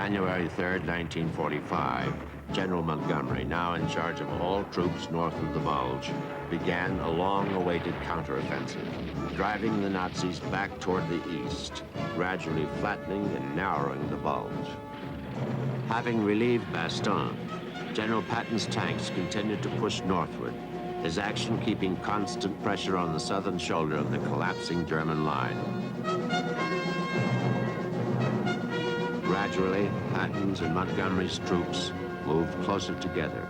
January 3rd, 1945, General Montgomery, now in charge of all troops north of the Bulge, began a long-awaited counteroffensive, driving the Nazis back toward the east, gradually flattening and narrowing the Bulge. Having relieved Bastogne, General Patton's tanks continued to push northward, his action keeping constant pressure on the southern shoulder of the collapsing German line. Gradually, Patton's and Montgomery's troops moved closer together.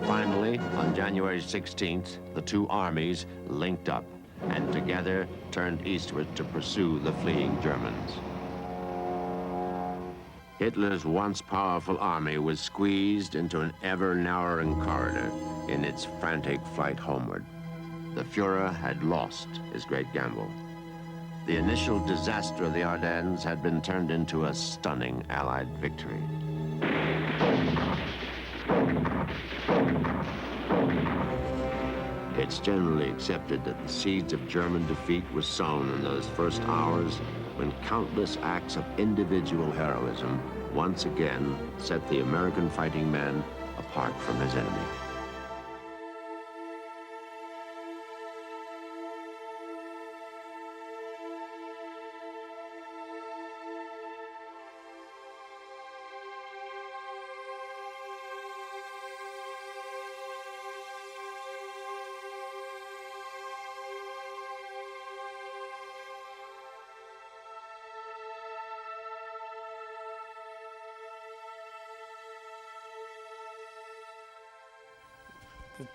Finally, on January 16th, the two armies linked up and together turned eastward to pursue the fleeing Germans. Hitler's once powerful army was squeezed into an ever-narrowing corridor in its frantic flight homeward. The Fuhrer had lost his great gamble. The initial disaster of the Ardennes had been turned into a stunning Allied victory. It's generally accepted that the seeds of German defeat were sown in those first hours when countless acts of individual heroism once again set the American fighting man apart from his enemy.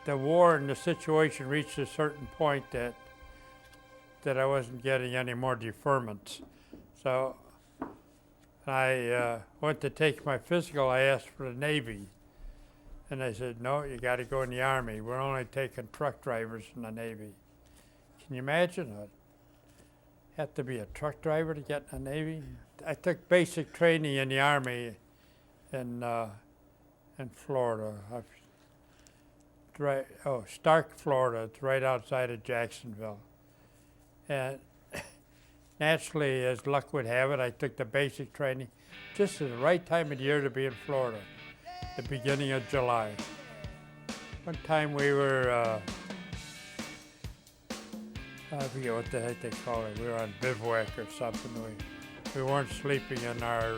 The war and the situation reached a certain point that I wasn't getting any more deferments. So I went to take my physical. I asked for the Navy. And they said, no, you got to go in the Army. We're only taking truck drivers in the Navy. Can you imagine? I have to be a truck driver to get in the Navy. I took basic training in the Army in Florida. Stark, Florida. It's right outside of Jacksonville. And naturally, as luck would have it, I took the basic training just at the right time of the year to be in Florida, the beginning of July. One time we were, I forget what the heck they call it. We were on bivouac or something. We weren't sleeping in our,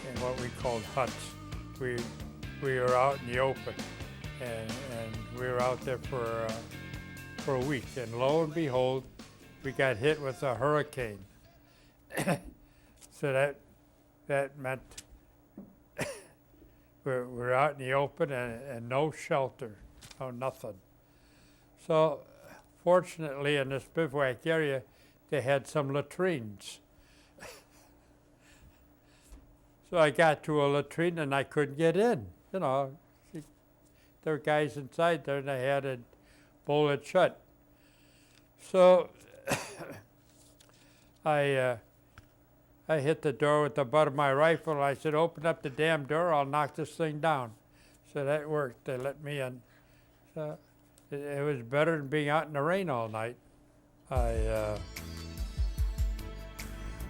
in what we called huts. We were out in the open, and we were out there for a week. And lo and behold, we got hit with a hurricane. So that meant we're out in the open and no shelter, no nothing. So fortunately, in this bivouac area, they had some latrines. So I got to a latrine and I couldn't get in. You know, there were guys inside there and they had it bolted shut. So I hit the door with the butt of my rifle. I said, open up the damn door, I'll knock this thing down. So that worked, they let me in. So it was better than being out in the rain all night. I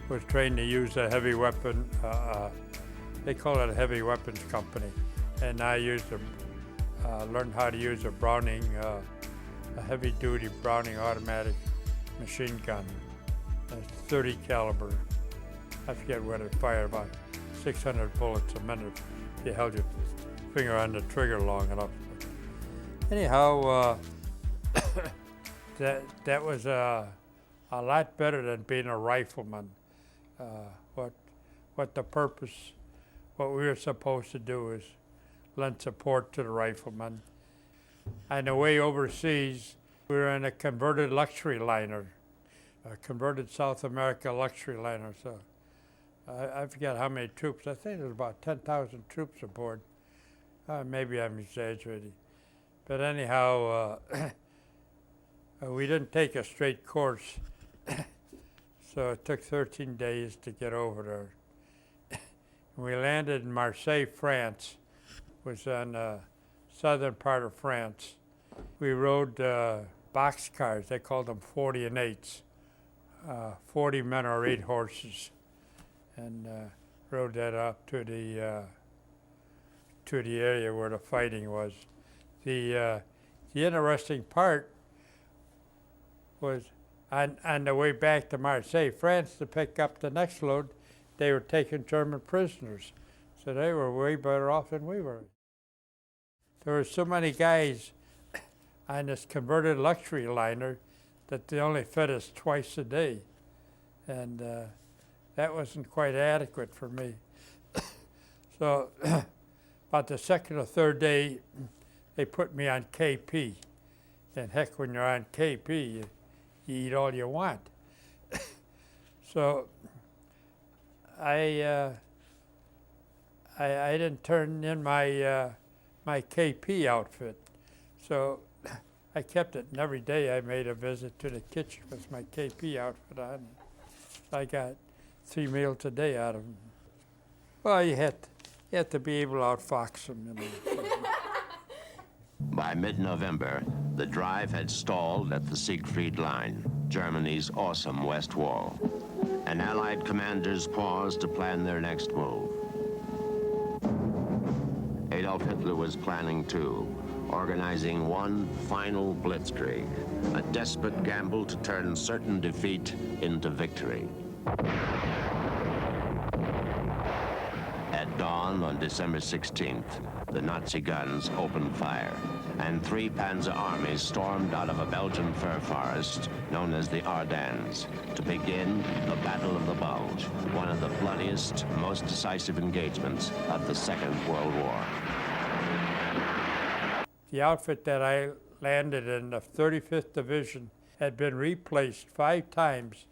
was trained to use a heavy weapon, they call it a heavy weapons company. And I learned how to use a Browning, a heavy-duty Browning automatic machine gun. It's 30 caliber. I forget what it fired, about 600 bullets a minute if you held your finger on the trigger long enough. Anyhow, that was a lot better than being a rifleman. What the purpose, what we were supposed to do is lend support to the riflemen. On the way overseas, we were in a converted luxury liner, a converted South America luxury liner. So I forget how many troops. I think there was about 10,000 troops aboard. Maybe I'm exaggerating. But anyhow, we didn't take a straight course. So it took 13 days to get over there. We landed in Marseille, France, was on the southern part of France. We rode boxcars, they called them 40 and 8s, 40 men or 8 horses, and rode that up to the area where the fighting was. The interesting part was on the way back to Marseille, France, to pick up the next load, they were taking German prisoners. So they were way better off than we were. There were so many guys on this converted luxury liner that they only fed us twice a day. And that wasn't quite adequate for me. So about the second or third day, they put me on KP. And heck, when you're on KP, you eat all you want. So I didn't turn in my my KP outfit, so I kept it. And every day I made a visit to the kitchen with my KP outfit on. I got 3 meals a day out of them. Well, you had to be able to outfox them, you know. By mid-November, the drive had stalled at the Siegfried Line, Germany's awesome west wall. And Allied commanders paused to plan their next move. Adolf Hitler was planning too, organizing one final blitzkrieg, a desperate gamble to turn certain defeat into victory. At dawn on December 16th, the Nazi guns opened fire, and 3 panzer armies stormed out of a Belgian fir forest known as the Ardennes to begin the Battle of the Bulge, one of the bloodiest, most decisive engagements of the Second World War. The outfit that I landed in, the 35th Division, had been replaced 5 times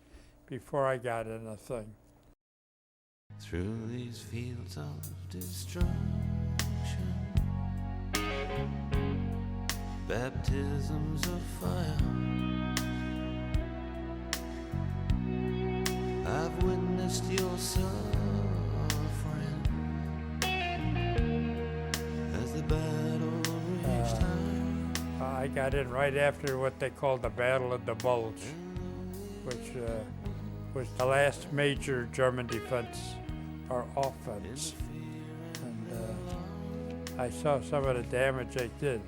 before I got in the thing. Through these fields of destruction, baptisms of fire, I've witnessed your suffering as the battle reached high. I got in right after what they called the Battle of the Bulge, which was the last major German defense or offense. And I saw some of the damage they did.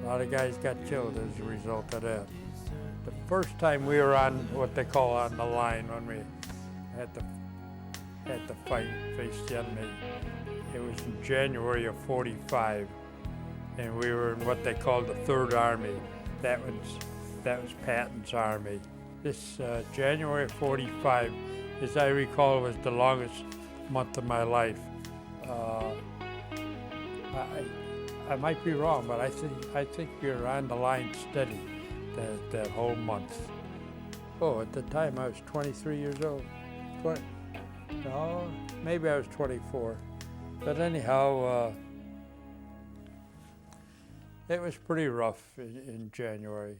A lot of guys got killed as a result of that. The first time we were on what they call on the line, when we had to fight, face the enemy, it was in January of '45, and we were in what they called the Third Army. That was Patton's army. This January of '45, as I recall, was the longest month of my life. I might be wrong, but I think we were on the line steady that whole month. Oh, at the time I was 23 years old. No, maybe I was 24. But anyhow, it was pretty rough in January.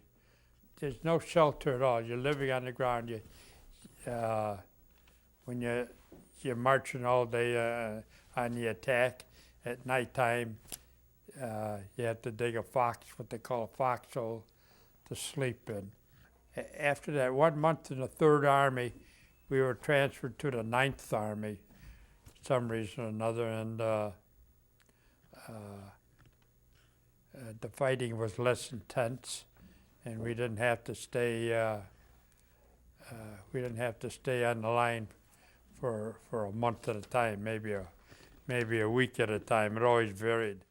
There's no shelter at all. You're living on the ground. When you're marching all day on the attack, at nighttime, you have to dig what they call a foxhole, to sleep in. After that 1 month in the Third Army, we were transferred to the Ninth Army, for some reason or another, and the fighting was less intense, and we didn't have to stay. We didn't have to stay on the line for a month at a time, maybe a week at a time. It always varied.